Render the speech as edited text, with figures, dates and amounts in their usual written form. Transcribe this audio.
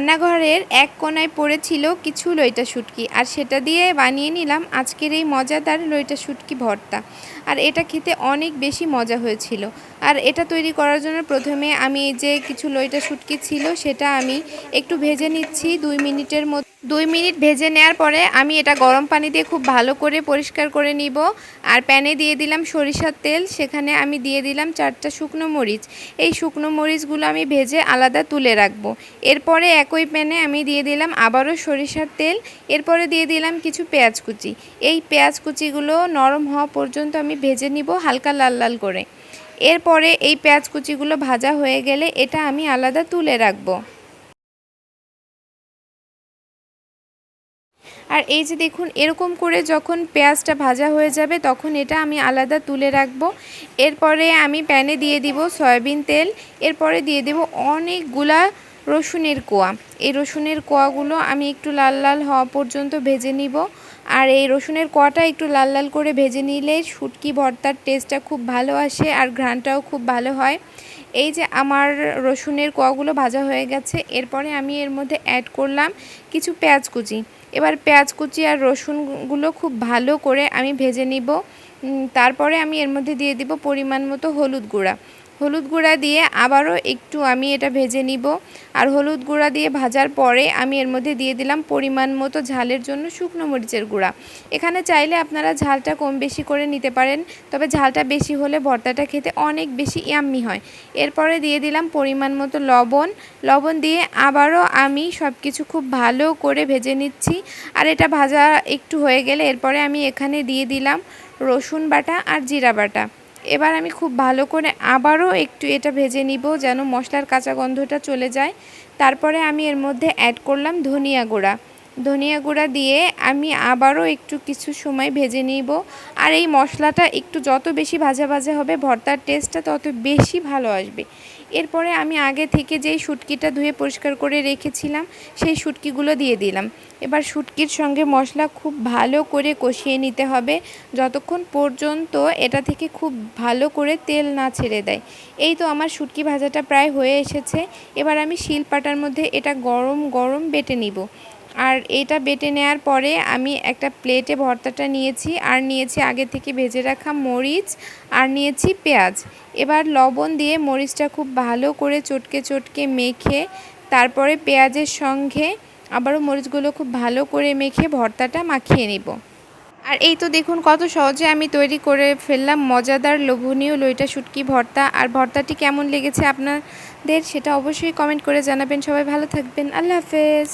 রান্নাঘরের এক কোণায় পড়েছিল কিছু লইটা শুটকি, আর সেটা দিয়ে বানিয়ে নিলাম আজকের এই মজাদার লইটা শুটকি ভর্তা। আর এটা খেতে অনেক বেশি মজা হয়েছিল। আর এটা তৈরি করার জন্য প্রথমে আমি এই যে কিছু লইটা শুটকি ছিল সেটা আমি একটু ভেজে নিচ্ছি 2 মিনিটের মতো। 2 মিনিট ভেজে নেওয়ার পরে আমি এটা গরম পানি দিয়ে খুব ভালো করে পরিষ্কার করে নিব। আর প্যানে দিয়ে দিলাম সরিষার তেল, সেখানে আমি দিয়ে দিলাম 4টা শুকনো মরিচ। এই শুকনো মরিচগুলো আমি ভেজে আলাদা তুলে রাখবো। এরপরে একই প্যানে আমি দিয়ে দিলাম আবারও সরিষার তেল, এরপরে দিয়ে দিলাম কিছু পেঁয়াজ কুচি। এই পেঁয়াজ কুচিগুলো নরম হওয়া পর্যন্ত আমি ভেজে নিব হালকা লাল লাল করে। এরপরে এই পেঁয়াজ কুচিগুলো ভাজা হয়ে গেলে এটা আমি আলাদা তুলে রাখবো। আর এই যে দেখুন, এরকম করে যখন পেঁয়াজটা ভাজা হয়ে যাবে তখন এটা আমি আলাদা তুলে রাখবো। এরপরে আমি প্যানে দিয়ে দিব সয়াবিন তেল, এরপরে দিয়ে দেব অনেকগুলা রসুনের কোয়া। এই রসুনের কোয়াগুলো আমি একটু লাল লাল হওয়া পর্যন্ত ভেজে নিব। আর এই রসুনের কোয়াটা একটু লাল লাল করে ভেজে নিলে শুটকি ভর্তার টেস্টটা খুব ভালো আসে আর ঘ্রাণটাও খুব ভালো হয়। এই যে আমার রসুনের কোয়াগুলো ভাজা হয়ে গেছে, এরপরে আমি এর মধ্যে অ্যাড করলাম কিছু পেঁয়াজ কুচি। এবার পেঁয়াজ কুচি আর রসুনগুলো খুব ভালো করে আমি ভেজে নিব। তারপরে আমি এর মধ্যে দিয়ে দিব পরিমাণ মতো হলুদ গুঁড়া। হলুদ গুঁড়া দিয়ে আবারও একটু আমি এটা ভেজে নিব। আর হলুদ গুঁড়া দিয়ে ভাজার পরে আমি এর মধ্যে দিয়ে দিলাম পরিমাণ মতো ঝালের জন্য শুকনো মরিচের গুঁড়া। এখানে চাইলে আপনারা ঝালটা কম বেশি করে নিতে পারেন, তবে ঝালটা বেশি হলে ভর্তাটা খেতে অনেক বেশি ইয়াম্মি হয়। এরপরে দিয়ে দিলাম পরিমাণ মতো লবণ দিয়ে আবারও আমি সব কিছু খুব ভালো করে ভেজে নিচ্ছি। আর এটা ভাজা একটু হয়ে গেলে এরপরে আমি এখানে দিয়ে দিলাম রসুন বাটা আর জিরা বাটা। এবার আমি খুব ভালো করে আবারও একটু এটা ভেজে নিব যেন মশলার কাঁচা গন্ধটা চলে যায়। তারপরে আমি এর মধ্যে অ্যাড করলাম ধনিয়া গুঁড়া দিয়ে আমি আবারও একটু কিছু সময় ভেজে নিব। আর এই মশলাটা একটু যত বেশি ভাজা ভাজা হবে ভর্তার টেস্টটা তত বেশি ভালো আসবে। এরপরে আমি আগে থেকে যেই শুটকিটা ধুয়ে পরিষ্কার করে রেখেছিলাম সেই শুটকিগুলো দিয়ে দিলাম। এবার শুটকির সঙ্গে মশলা খুব ভালো করে কষিয়ে নিতে হবে যতক্ষণ পর্যন্ত এটা থেকে খুব ভালো করে তেল না ছেড়ে দেয়। এই তো আমার শুটকি ভাজাটা প্রায় হয়ে এসেছে। এবার আমি শিলপাটার মধ্যে এটা গরম গরম বেটে নিব। আর এটা বেটে নেওয়ার পরে আমি একটা প্লেটে ভর্তাটা নিয়েছি, আর নিয়েছি আগে থেকে ভেজে রাখা মরিচ, আর নিয়েছি পেঁয়াজ। এবার লবণ দিয়ে মরিচটা খুব ভালো করে চটকে চটকে মেখে তারপরে পেঁয়াজের সঙ্গে আবারও মরিচগুলো খুব ভালো করে মেখে ভর্তাটা মাখিয়ে নিব। আর এই তো দেখুন কত সহজে আমি তৈরি করে ফেললাম মজাদার লোভনীয় লইটা শুটকি ভর্তা। আর ভর্তাটি কেমন লেগেছে আপনাদের সেটা অবশ্যই কমেন্ট করে জানাবেন। সবাই ভালো থাকবেন। আল্লাহ হাফেজ।